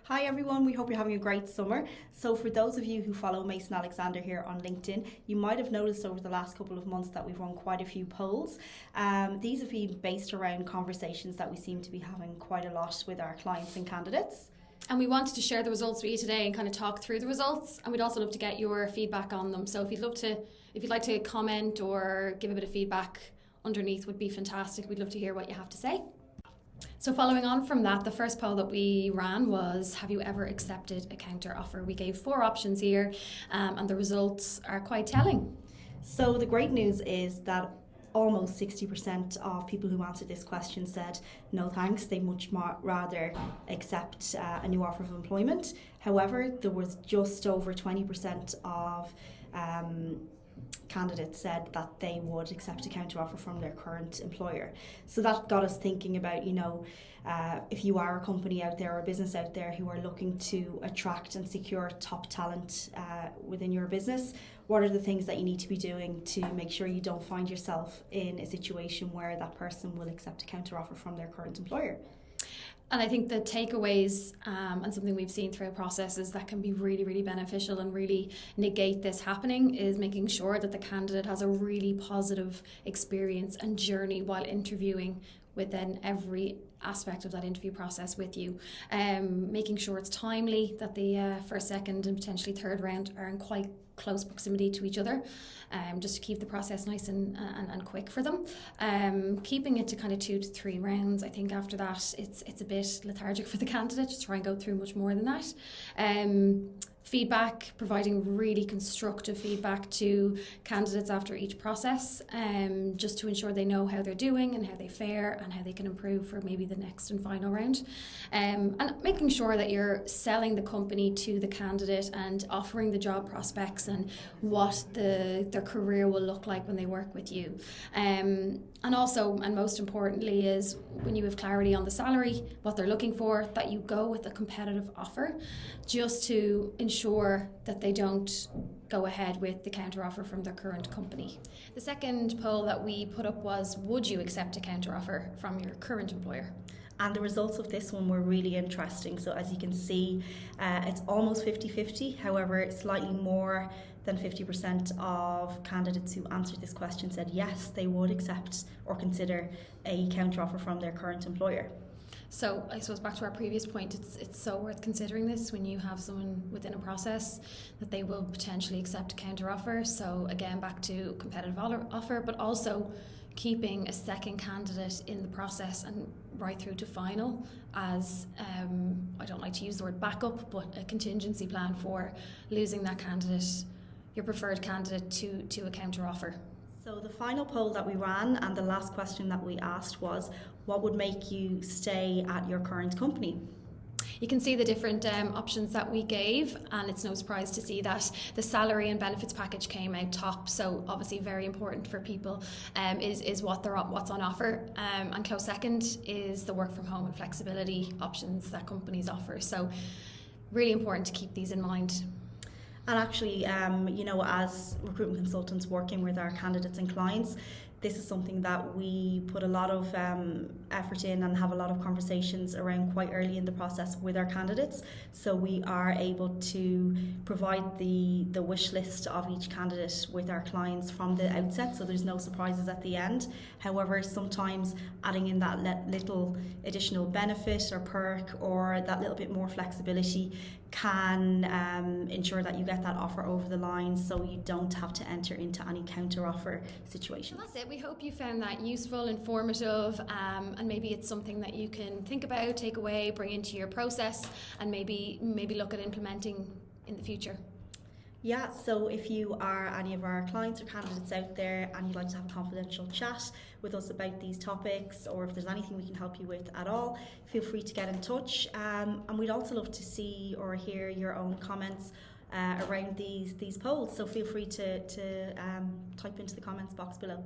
Hi everyone, we hope you're having a great summer. So for those of you who follow Mason Alexander here on LinkedIn, you might have noticed over the last couple of months that we've run quite a few polls. These have been based around conversations that we seem to be having quite a lot with our clients and candidates. And we wanted to share the results with you today and kind of talk through the results. And we'd also love to get your feedback on them. So if you'd like to comment or give a bit of feedback underneath would be fantastic. We'd love to hear what you have to say. So following on from that, the first poll that we ran was, have you ever accepted a counter offer? We gave 4 options here and the results are quite telling. So the great news is that almost 60% of people who answered this question said no thanks, they much rather accept a new offer of employment. However, there was just over 20% of candidates said that they would accept a counter offer from their current employer. So that got us thinking about, if you are a company out there or a business out there who are looking to attract and secure top talent within your business, what are the things that you need to be doing to make sure you don't find yourself in a situation where that person will accept a counter offer from their current employer? And I think the takeaways and something we've seen throughout processes that can be really, really beneficial and really negate this happening is making sure that the candidate has a really positive experience and journey while interviewing within every aspect of that interview process with you. Making sure it's timely, that the first, second and potentially third round are in quite close proximity to each other, just to keep the process nice and quick for them. Keeping it to kind of 2 to 3 rounds. I think after that it's a bit lethargic for the candidate to try and go through much more than that. Feedback, providing really constructive feedback to candidates after each process, just to ensure they know how they're doing and how they fare and how they can improve for maybe the next and final round. And making sure that you're selling the company to the candidate and offering the job prospects and what their career will look like when they work with you. And also, and most importantly, is when you have clarity on the salary, what they're looking for, that you go with a competitive offer, just to ensure that they don't go ahead with the counter offer from their current company. The second poll that we put up was, would you accept a counter offer from your current employer? And the results of this one were really interesting. So as you can see, it's almost 50-50. However, slightly more than 50% of candidates who answered this question said yes, they would accept or consider a counteroffer from their current employer. So I suppose back to our previous point, it's so worth considering this when you have someone within a process that they will potentially accept a counteroffer. So again, back to competitive offer, but also keeping a second candidate in the process and right through to final as, I don't like to use the word backup, but a contingency plan for losing that candidate, your preferred candidate, to a counteroffer. So the final poll that we ran and the last question that we asked was, what would make you stay at your current company? You can see the different options that we gave, and it's no surprise to see that the salary and benefits package came out top. So obviously very important for people is what's on offer, and close second is the work from home and flexibility options that companies offer. So really important to keep these in mind. And actually, as recruitment consultants working with our candidates and clients, this is something that we put a lot of effort in and have a lot of conversations around quite early in the process with our candidates. So we are able to provide the wish list of each candidate with our clients from the outset, so there's no surprises at the end. However, sometimes adding in that little additional benefit or perk or that little bit more flexibility can ensure that you get that offer over the line, so you don't have to enter into any counter offer situation. Well, that's it. We hope you found that useful, informative, and maybe it's something that you can think about, take away, bring into your process, and maybe look at implementing in the future. Yeah, so if you are any of our clients or candidates out there and you'd like to have a confidential chat with us about these topics, or if there's anything we can help you with at all, feel free to get in touch. And we'd also love to see or hear your own comments around these polls. So feel free to type into the comments box below.